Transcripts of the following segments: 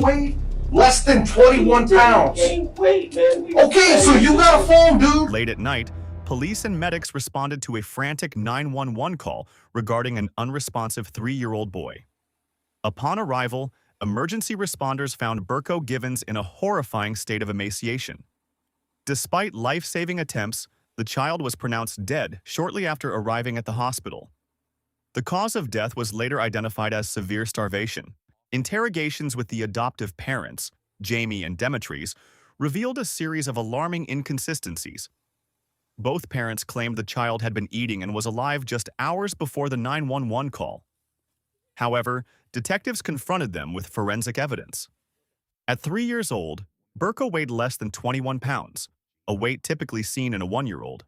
weight? Less than 21 pounds. Wait, man. Okay, so you got a phone, dude. Late at night, police and medics responded to a frantic 911 call regarding an unresponsive 3-year-old boy. Upon arrival, emergency responders found Burko Givens in a horrifying state of emaciation. Despite life-saving attempts, the child was pronounced dead shortly after arriving at the hospital. The cause of death was later identified as severe starvation. Interrogations with the adoptive parents, Jamie and Demetres, revealed a series of alarming inconsistencies. Both parents claimed the child had been eating and was alive just hours before the 911 call. However, detectives confronted them with forensic evidence. At 3 years old, Burko weighed less than 21 pounds, a weight typically seen in a 1-year-old.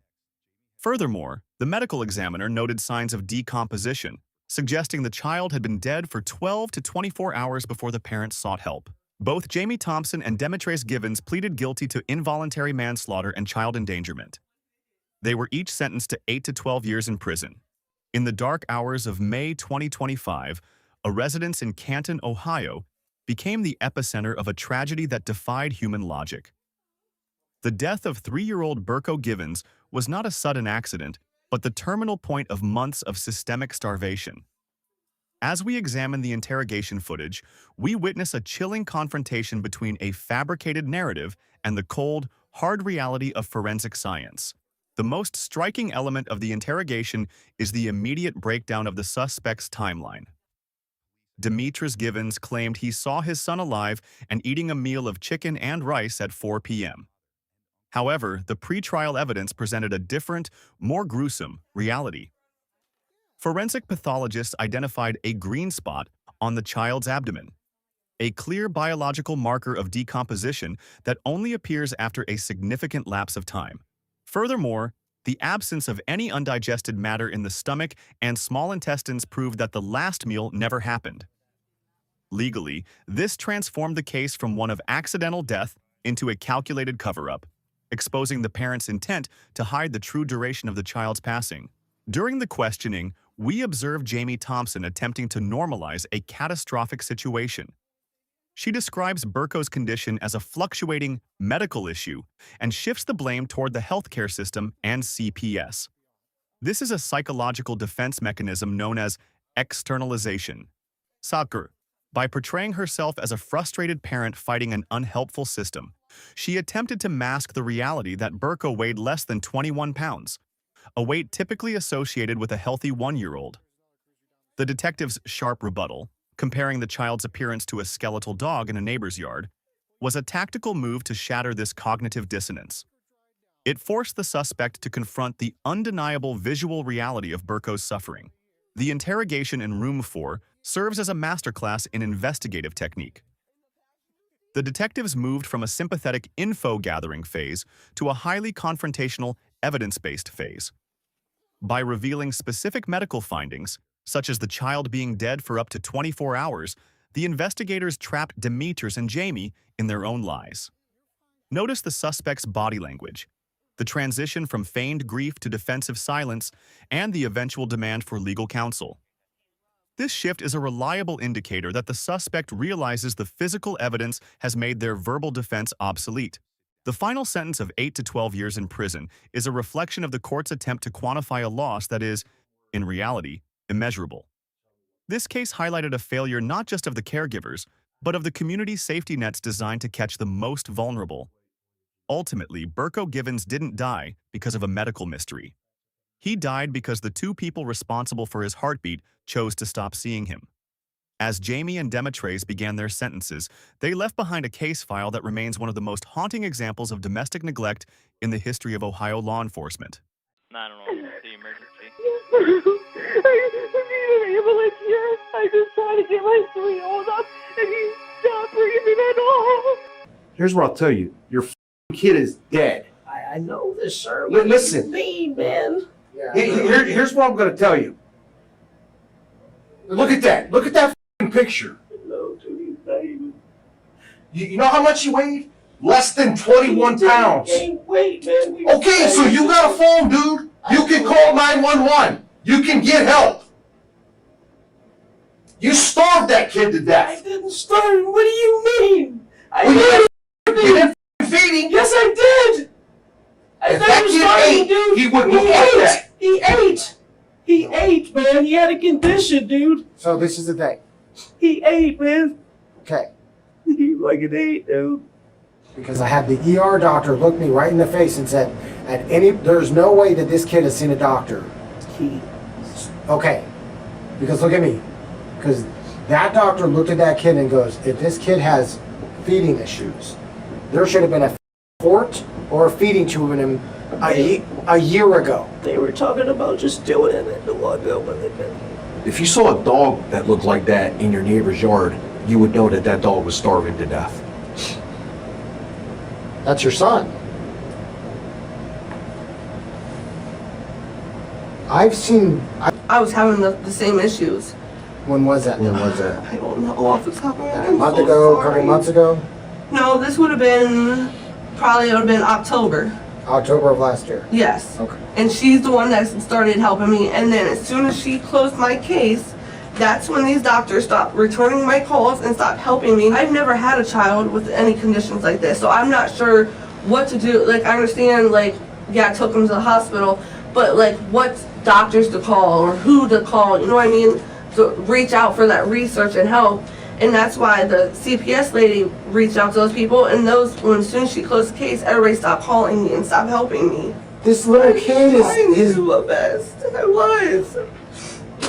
Furthermore, the medical examiner noted signs of decomposition, suggesting the child had been dead for 12 to 24 hours before the parents sought help. Both Jamie Thompson and Demetres Givens pleaded guilty to involuntary manslaughter and child endangerment. They were each sentenced to 8 to 12 years in prison. In the dark hours of May 2025, a residence in Canton, Ohio, became the epicenter of a tragedy that defied human logic. The death of 3-year-old Burko Givens was not a sudden accident, but the terminal point of months of systemic starvation. As we examine the interrogation footage, we witness a chilling confrontation between a fabricated narrative and the cold, hard reality of forensic science. The most striking element of the interrogation is the immediate breakdown of the suspect's timeline. Demetres Givens claimed he saw his son alive and eating a meal of chicken and rice at 4 p.m. However, the pretrial evidence presented a different, more gruesome reality. Forensic pathologists identified a green spot on the child's abdomen, a clear biological marker of decomposition that only appears after a significant lapse of time. Furthermore, the absence of any undigested matter in the stomach and small intestines proved that the last meal never happened. Legally, this transformed the case from one of accidental death into a calculated cover-up, exposing the parents' intent to hide the true duration of the child's passing. During the questioning, we observed Jamie Thompson attempting to normalize a catastrophic situation. She describes Burko's condition as a fluctuating medical issue and shifts the blame toward the healthcare system and CPS. This is a psychological defense mechanism known as externalization. Sakura, by portraying herself as a frustrated parent fighting an unhelpful system, she attempted to mask the reality that Burko weighed less than 21 pounds, a weight typically associated with a healthy 1-year-old. The detective's sharp rebuttal, comparing the child's appearance to a skeletal dog in a neighbor's yard, was a tactical move to shatter this cognitive dissonance. It forced the suspect to confront the undeniable visual reality of Burko's suffering. The interrogation in Room 4 serves as a masterclass in investigative technique. The detectives moved from a sympathetic info-gathering phase to a highly confrontational, evidence-based phase. By revealing specific medical findings, such as the child being dead for up to 24 hours, the investigators trapped Demetres and Jamie in their own lies. Notice the suspect's body language, the transition from feigned grief to defensive silence, and the eventual demand for legal counsel. This shift is a reliable indicator that the suspect realizes the physical evidence has made their verbal defense obsolete. The final sentence of 8 to 12 years in prison is a reflection of the court's attempt to quantify a loss that is, in reality, immeasurable. This case highlighted a failure not just of the caregivers, but of the community safety nets designed to catch the most vulnerable. Ultimately, Burko Givens didn't die because of a medical mystery. He died because the 2 people responsible for his heartbeat chose to stop seeing him. As Jamie and Demetres began their sentences, they left behind a case file that remains one of the most haunting examples of domestic neglect in the history of Ohio law enforcement. 911, the emergency. I need an ambulance here. I just tried to get my 3-year-old up, and he's not breathing at all. Here's what I'll tell you. Your kid is dead. I know this, sir. Listen. What do you mean, man? Here's what I'm going to tell you. Look at that. Look at that picture. No, dude, baby. You know how much he weighed? Less than 21 pounds. Wait, man. Okay, so you got a phone, dude. You can call 911. You can get help. You starved that kid to I death. didn't starve him. What do you mean? Well, you didn't feeding. Yes, I did. I If thought that he was kid starving, ate, dude. he wouldn't look like that. He ate. He ate, man. He had a condition, dude. So this is the thing. He ate, man. Okay. He fucking ate, dude. Because I had the ER doctor look me right in the face and said, there's no way that this kid has seen a doctor. Okay. Because look at me. Because that doctor looked at that kid and goes, if this kid has feeding issues, there should have been a fort or a feeding tube in him a year ago. They were talking about just doing it in the window, but they didn't. If you saw a dog that looked like that in your neighbor's yard, you would know that that dog was starving to death. That's your son. I've seen. I was having the same issues. When was that? I don't know off the top of my head. A month ago, a couple months ago? No, this would have been, October. October of last year. Yes. Okay. And she's the one that started helping me. And then as soon as she closed my case, that's when these doctors stopped returning my calls and stopped helping me. I've never had a child with any conditions like this, so I'm not sure what to do. Like, I understand, like, yeah, I took them to the hospital, but, like, what doctors to call or who to call, you know what I mean? To reach out for that research and help. And that's why the CPS lady reached out to those people, and as soon as she closed the case, everybody stopped calling me and stopped helping me. This little kid is my best. I was.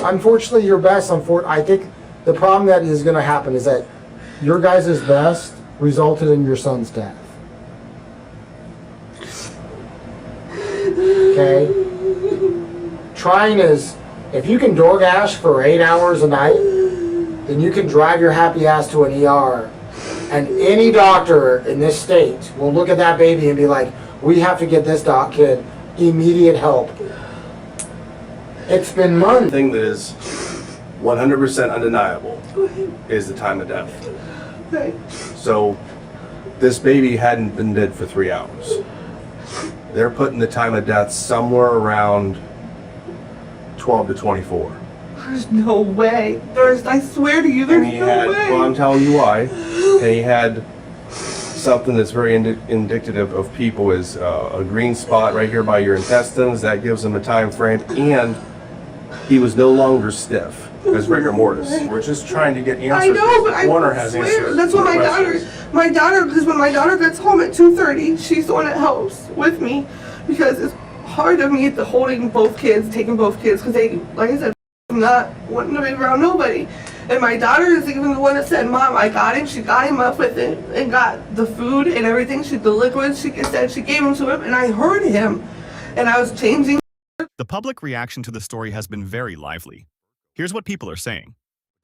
Unfortunately your best. I think the problem that is going to happen is that your guys' best resulted in your son's death. Okay? Trying is, if you can DoorDash for 8 hours a night, then you can drive your happy ass to an ER, and any doctor in this state will look at that baby and be like, we have to get this kid immediate help. It's been months. The thing that is 100% undeniable is the time of death. So this baby hadn't been dead for 3 hours. They're putting the time of death somewhere around 12 to 24. There's no way. I swear to you, there's no way. Well, I'm telling you why. And he had something that's very indicative of people is a green spot right here by your intestines. That gives him a time frame. And he was no longer stiff as rigor mortis. We're just trying to get answers. I know, but Warner I has swear. answers. That's what my daughter, because when my daughter gets home at 2:30, she's the one that helps with me, because it's hard of me holding both kids, taking both kids, because they, like I said, I'm not wanting to be around nobody. And my daughter is even the one that said, Mom, I got him. She got him up with it and got the food and everything. The liquids, she said she gave him to him, and I heard him. And I was changing. The public reaction to the story has been very lively. Here's what people are saying.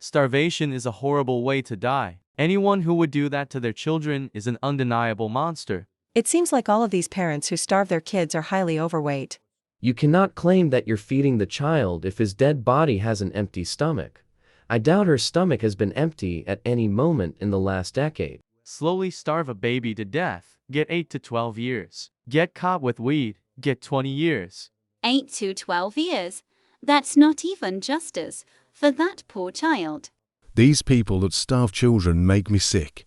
Starvation is a horrible way to die. Anyone who would do that to their children is an undeniable monster. It seems like all of these parents who starve their kids are highly overweight. You cannot claim that you're feeding the child if his dead body has an empty stomach. I doubt her stomach has been empty at any moment in the last decade. Slowly starve a baby to death, get 8 to 12 years. Get caught with weed, get 20 years. 8 to 12 years. That's not even justice for that poor child. These people that starve children make me sick.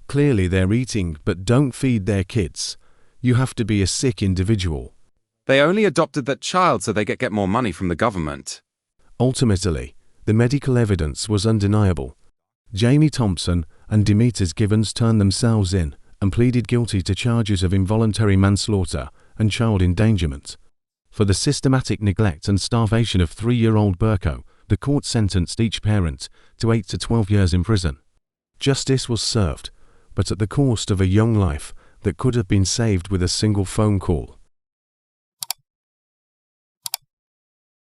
Clearly they're eating but don't feed their kids. You have to be a sick individual. They only adopted that child so they could get more money from the government. Ultimately, the medical evidence was undeniable. Jamie Thompson and Demeters Givens turned themselves in and pleaded guilty to charges of involuntary manslaughter and child endangerment. For the systematic neglect and starvation of 3-year-old Burko, the court sentenced each parent to 8 to 12 years in prison. Justice was served, but at the cost of a young life that could have been saved with a single phone call.